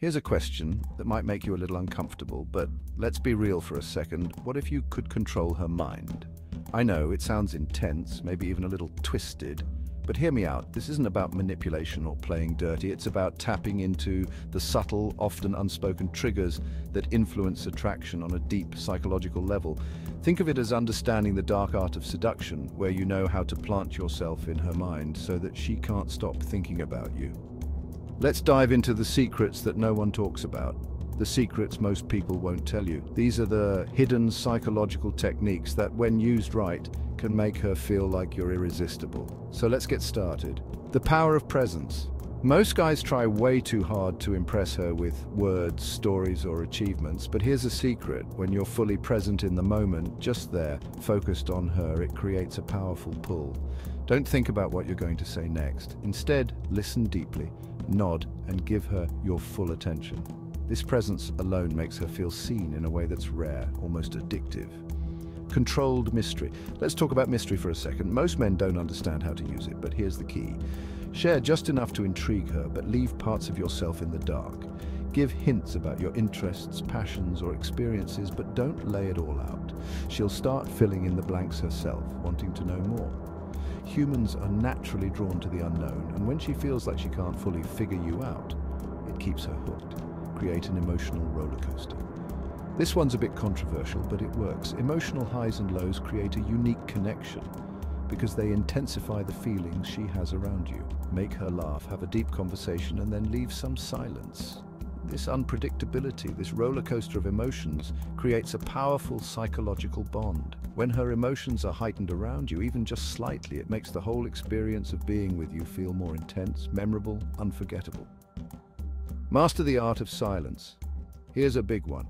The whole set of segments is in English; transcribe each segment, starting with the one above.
Here's a question that might make you a little uncomfortable, but let's be real for a second. What if you could control her mind? I know it sounds intense, maybe even a little twisted, but hear me out. This isn't about manipulation or playing dirty. It's about tapping into the subtle, often unspoken triggers that influence attraction on a deep psychological level. Think of it as understanding the dark art of seduction, where you know how to plant yourself in her mind so that she can't stop thinking about you. Let's dive into the secrets that no one talks about. The secrets most people won't tell you. These are the hidden psychological techniques that, when used right, can make her feel like you're irresistible. So let's get started. The power of presence. Most guys try way too hard to impress her with words, stories, or achievements, but here's a secret. When you're fully present in the moment, just there, focused on her, it creates a powerful pull. Don't think about what you're going to say next. Instead, listen deeply, nod, and give her your full attention. This presence alone makes her feel seen in a way that's rare, almost addictive. Controlled mystery. Let's talk about mystery for a second. Most men don't understand how to use it, but here's the key. Share just enough to intrigue her, but leave parts of yourself in the dark. Give hints about your interests, passions, or experiences, but don't lay it all out. She'll start filling in the blanks herself, wanting to know more. Humans are naturally drawn to the unknown, and when she feels like she can't fully figure you out, it keeps her hooked. Create an emotional roller coaster. This one's a bit controversial, but it works. Emotional highs and lows create a unique connection because they intensify the feelings she has around you. Make her laugh, have a deep conversation, and then leave some silence. This unpredictability, this roller coaster of emotions, creates a powerful psychological bond. When her emotions are heightened around you, even just slightly, it makes the whole experience of being with you feel more intense, memorable, unforgettable. Master the art of silence. Here's a big one.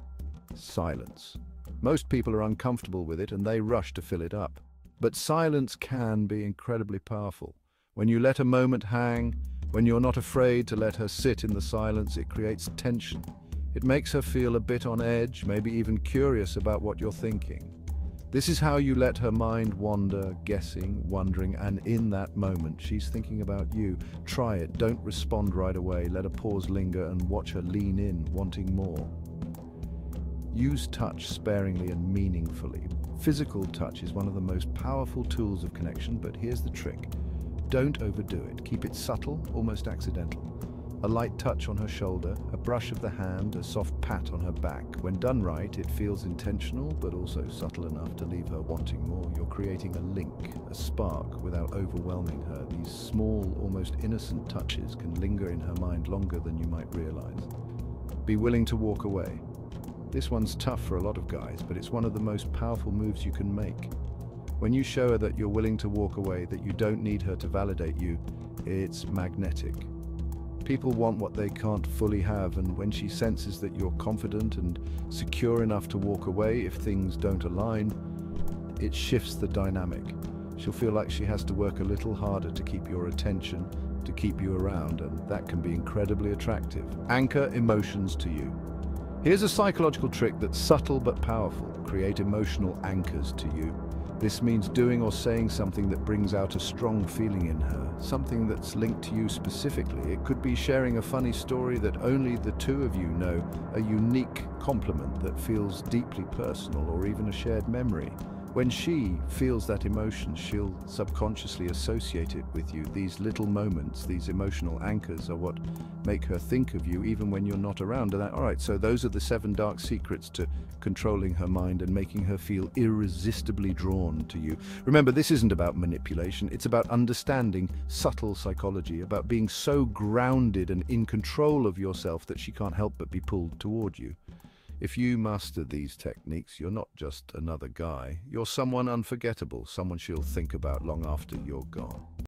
Silence. Most people are uncomfortable with it and they rush to fill it up. But silence can be incredibly powerful. When you let a moment hang, when you're not afraid to let her sit in the silence, it creates tension. It makes her feel a bit on edge, maybe even curious about what you're thinking. This is how you let her mind wander, guessing, wondering, and in that moment, she's thinking about you. Try it. Don't respond right away. Let a pause linger and watch her lean in, wanting more. Use touch sparingly and meaningfully. Physical touch is one of the most powerful tools of connection, but here's the trick. Don't overdo it. Keep it subtle, almost accidental. A light touch on her shoulder, a brush of the hand, a soft pat on her back. When done right, it feels intentional, but also subtle enough to leave her wanting more. You're creating a link, a spark, without overwhelming her. These small, almost innocent touches can linger in her mind longer than you might realize. Be willing to walk away. This one's tough for a lot of guys, but it's one of the most powerful moves you can make. When you show her that you're willing to walk away, that you don't need her to validate you, it's magnetic. People want what they can't fully have, and when she senses that you're confident and secure enough to walk away if things don't align, it shifts the dynamic. She'll feel like she has to work a little harder to keep your attention, to keep you around, and that can be incredibly attractive. Anchor emotions to you. Here's a psychological trick that's subtle but powerful. Create emotional anchors to you. This means doing or saying something that brings out a strong feeling in her, something that's linked to you specifically. It could be sharing a funny story that only the two of you know, a unique compliment that feels deeply personal, or even a shared memory. When she feels that emotion, she'll subconsciously associate it with you. These little moments, these emotional anchors, are what make her think of you even when you're not around. All right, so those are the 7 dark secrets to controlling her mind and making her feel irresistibly drawn to you. Remember, this isn't about manipulation. It's about understanding subtle psychology, about being so grounded and in control of yourself that she can't help but be pulled toward you. If you master these techniques, you're not just another guy. You're someone unforgettable, someone she'll think about long after you're gone.